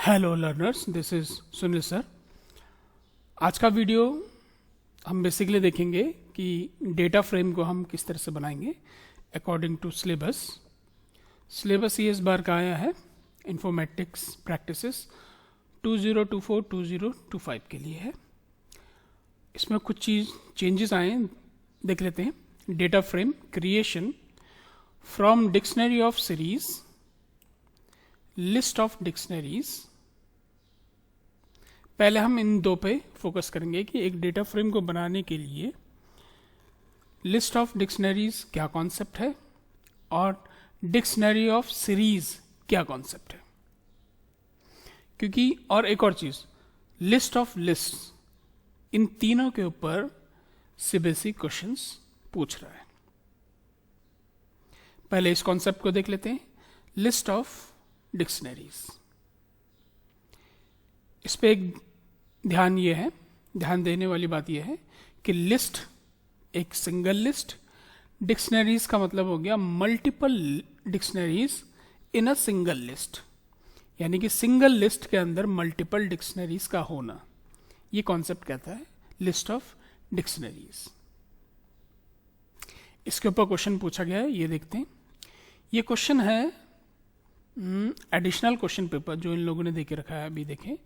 Hello learners, this is Sunil sir. आज का video हम बेसिकली देखेंगे कि डेटा फ्रेम को हम किस तरह से बनाएंगे अकॉर्डिंग टू सिलेबस। सिलेबस ये इस बार का आया है इंफॉर्मेटिक्स प्रैक्टिसेस 2024-2025 के लिए है। इसमें कुछ चेंजेस आए हैं, देख लेते हैं। Data frame creation from dictionary of series, list of dictionaries. पहले हम इन दो पे फोकस करेंगे कि एक डेटा फ्रेम को बनाने के लिए लिस्ट ऑफ डिक्शनरीज क्या कॉन्सेप्ट है और डिक्शनरी ऑफ सीरीज क्या कॉन्सेप्ट है। क्योंकि और एक और चीज, लिस्ट ऑफ लिस्ट, इन तीनों के ऊपर सीबीएसई क्वेश्चंस पूछ रहा है। पहले इस कॉन्सेप्ट को देख लेते हैं, लिस्ट ऑफ डिक्शनरीज। इस पे एक ध्यान देने वाली बात यह है कि लिस्ट एक सिंगल लिस्ट, डिक्शनरीज का मतलब हो गया multiple dictionaries in a single list, यानी कि सिंगल लिस्ट के अंदर मल्टीपल डिक्शनरीज का होना, ये कॉन्सेप्ट कहता है लिस्ट ऑफ डिक्शनरीज। इसके ऊपर क्वेश्चन पूछा गया है, ये देखते हैं। ये क्वेश्चन है एडिशनल क्वेश्चन पेपर जो इन लोगों ने देके रखा है, अभी देखें,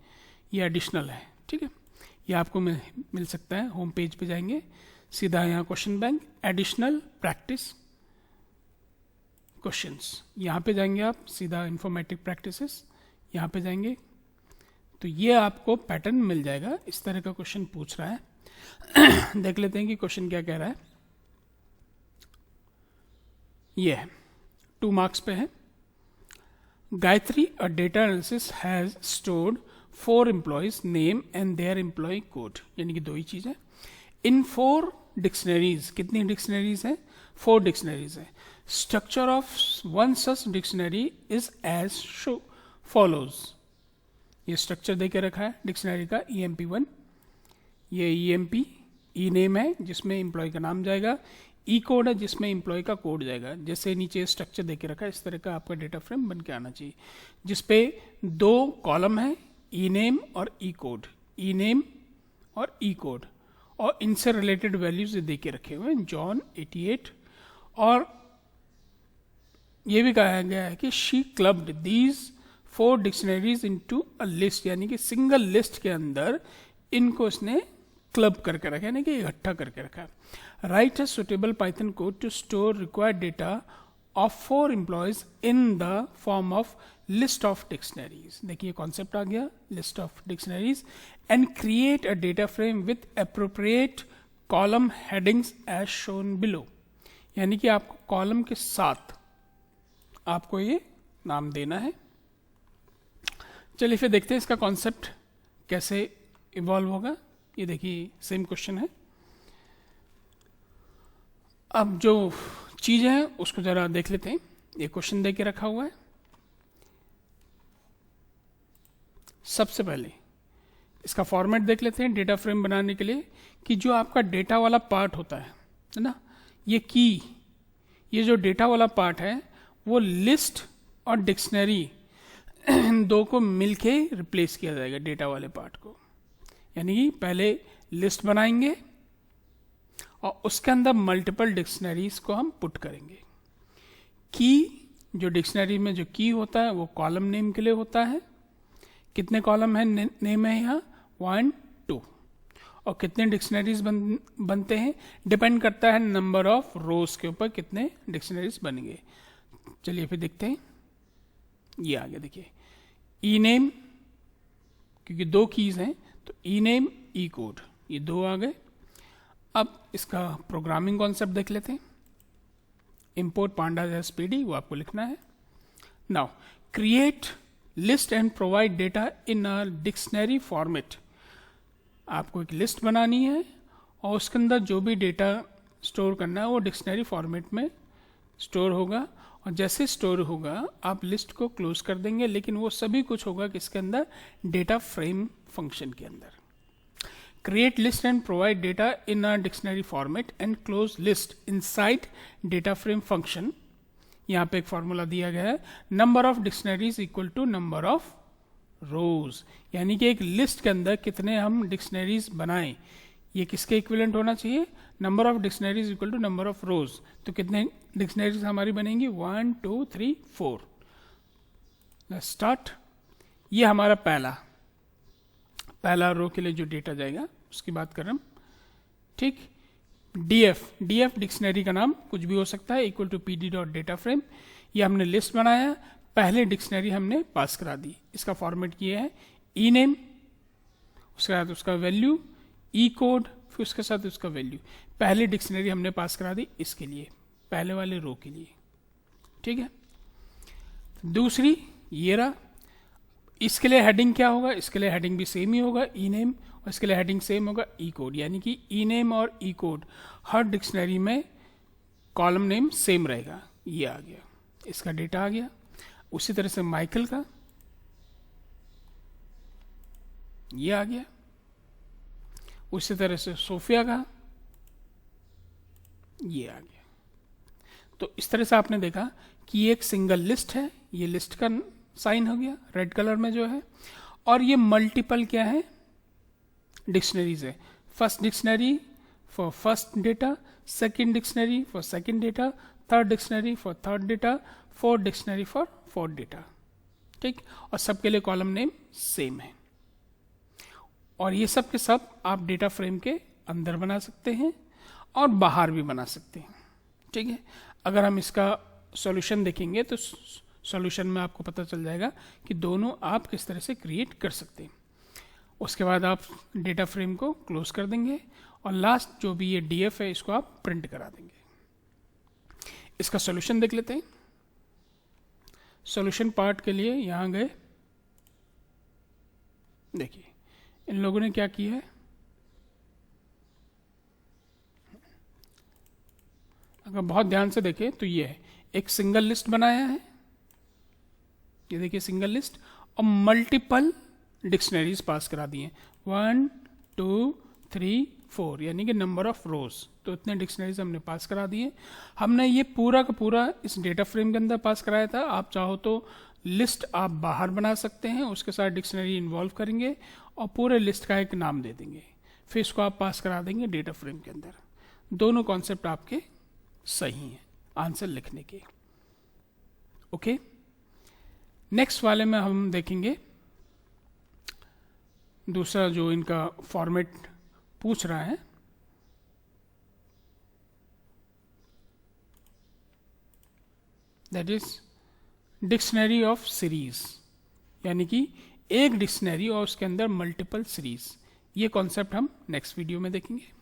ये एडिशनल है, ठीक है। ये आपको मिल सकता है, होम पेज पे जाएंगे सीधा, यहाँ question bank additional practice questions, यहाँ पे जाएंगे आप सीधा इंफॉर्मेटिक प्रैक्टिसेस, यहाँ पे जाएंगे तो ये आपको पैटर्न मिल जाएगा। इस तरह का क्वेश्चन पूछ रहा है। देख लेते हैं कि क्वेश्चन क्या कह रहा है। ये है 2 मार्क्स पे है। Gayatri, a data analysis has stored 4 employees name and their employee code, यानी कि दो ही चीज है। इन 4 डिक्शनरीज, कितनी डिक्शनरीज है? 4 डिक्शनरीज है। Structure of one such dictionary is as follows. ये स्ट्रक्चर देके रखा है डिक्शनरी का, EMP1। ये EMP ई नेम है जिसमें एम्प्लॉय का नाम जाएगा, ई कोड है जिसमें एम्प्लॉय का कोड जाएगा। जैसे नीचे स्ट्रक्चर देके रखा है, इस तरह का आपका डेटा फ्रेम बन के आना चाहिए, जिसपे 2 कॉलम है, ई नेम और ई कोड, ई नेम और ई कोड, और इनसे रिलेटेड वैल्यूज देके रखे हुए हैं, जॉन 88। और ये भी कहा गया है कि she clubbed these 4 dictionaries into a list, यानी कि सिंगल लिस्ट के अंदर इनको इसने क्लब करके रखा है, यानी कि इकट्ठा करके रखा है। Write a suitable Python code to store required data of 4 employees in the form of list of dictionaries. देखिए कॉन्सेप्ट आ गया, list of dictionaries, and create a data frame with appropriate column headings as shown below, यानी कि आपको column के साथ आपको ये नाम देना है। चलिए फिर देखते हैं इसका कॉन्सेप्ट कैसे इवॉल्व होगा। ये देखिए सेम क्वेश्चन है। अब जो चीज है उसको जरा देख लेते हैं। ये क्वेश्चन देके रखा हुआ है। सबसे पहले इसका फॉर्मेट देख लेते हैं डेटा फ्रेम बनाने के लिए, कि जो आपका डेटा वाला पार्ट होता है ना, ये जो डेटा वाला पार्ट है वो लिस्ट और डिक्शनरी इन दो को मिलके रिप्लेस किया जाएगा डेटा वाले पार्ट को। यानी कि पहले लिस्ट बनाएंगे और उसके अंदर मल्टीपल डिक्शनरीज को हम पुट करेंगे। की, जो डिक्शनरी में जो की होता है वो कॉलम नेम के लिए होता है। कितने कॉलम है नेम है यहाँ? 1, 2। और कितने डिक्शनरीज बनते हैं डिपेंड करता है नंबर ऑफ रोज के ऊपर, कितने डिक्शनरीज बनेंगे। चलिए फिर देखते हैं। ये आ गया, देखिए ई नेम, क्योंकि 2 कीज हैं तो ई नेम ई कोड, ये 2 आ गए। अब इसका प्रोग्रामिंग कॉन्सेप्ट देख लेते हैं। इंपोर्ट pandas as pd, वो आपको लिखना है। Now create list and provide data in a dictionary format. आपको एक लिस्ट बनानी है और उसके अंदर जो भी डेटा स्टोर करना है वो डिक्शनरी फॉर्मेट में स्टोर होगा, और जैसे स्टोर होगा आप लिस्ट को क्लोज कर देंगे, लेकिन वो सभी कुछ होगा किसके अंदर? डेटा फ्रेम फंक्शन के अंदर। Create list and provide data in a dictionary format and close list inside data frame function. यहाँ पे एक फॉर्मूला दिया गया है, number of dictionaries equal to number of rows, यानी कि एक लिस्ट के अंदर कितने हम डिक्शनरीज बनाएं, ये किसके इक्विवेलेंट होना चाहिए, number of dictionaries equal to number of rows. तो कितने डिक्शनरीज हमारी बनेंगी, 1 2 3 4। Let's start. ये हमारा पहला रो के लिए जो डेटा जाएगा उसकी बात कर रहे हम, ठीक। डीएफ डिक्शनरी का नाम कुछ भी हो सकता है, equal to pd dot data frame. ये हमने लिस्ट बनाया, पहले डिक्शनरी हमने पास करा दी, इसका फॉर्मेट किया है ई नेम, उसके बाद उसका वैल्यू, ई कोड, फिर उसके साथ उसका वैल्यू। पहली डिक्शनरी हमने पास करा दी इसके लिए, पहले वाले रो के लिए, ठीक है। दूसरी ये रहा, इसके लिए हेडिंग क्या होगा, इसके लिए हेडिंग भी सेम ही होगा, ई नेम, और इसके लिए हेडिंग सेम होगा ई कोड, यानी कि ई नेम और ई कोड हर डिक्शनरी में कॉलम नेम सेम रहेगा। ये आ गया, इसका डेटा आ गया। उसी तरह से माइकल का ये आ गया, उसी तरह से सोफिया का ये आ गया। तो इस तरह से आपने देखा कि ये एक सिंगल लिस्ट है, ये लिस्ट का साइन हो गया रेड कलर में जो है, और ये मल्टीपल क्या है, डिक्शनरीज है। First dictionary for first data, second dictionary for second data, third dictionary for third data, fourth dictionary for fourth data, ठीक। और सबके लिए कॉलम नेम सेम है। और ये सब के सब आप डेटा फ्रेम के अंदर बना सकते हैं और बाहर भी बना सकते हैं, ठीक है। अगर हम इसका सॉल्यूशन देखेंगे तो सॉल्यूशन में आपको पता चल जाएगा कि दोनों आप किस तरह से क्रिएट कर सकते हैं। उसके बाद आप डेटा फ्रेम को क्लोज कर देंगे और लास्ट जो भी ये डीएफ है इसको आप प्रिंट करा देंगे। इसका सॉल्यूशन देख लेते हैं। सॉल्यूशन पार्ट के लिए यहां गए, देखिए इन लोगों ने क्या किया है, अगर बहुत ध्यान से देखें तो ये है, एक सिंगल लिस्ट बनाया है, ये देखिए सिंगल लिस्ट, और मल्टीपल डिक्शनरीज पास करा दिए, 1 2 3 4, यानी कि नंबर ऑफ रोज। तो इतने डिक्शनरीज हमने पास करा दिए। हमने ये पूरा का पूरा इस डेटा फ्रेम के अंदर पास कराया था। आप चाहो तो लिस्ट आप बाहर बना सकते हैं, उसके साथ डिक्शनरी इन्वॉल्व करेंगे और पूरे लिस्ट का एक नाम दे देंगे, फिर इसको आप पास करा देंगे डेटा फ्रेम के अंदर। दोनों कॉन्सेप्ट आपके सही हैं आंसर लिखने के। ओके, नेक्स्ट वाले में हम देखेंगे दूसरा जो इनका फॉर्मेट पूछ रहा है, that is dictionary of series, यानी कि एक डिक्शनरी और उसके अंदर मल्टीपल सीरीज। ये कॉन्सेप्ट हम नेक्स्ट वीडियो में देखेंगे।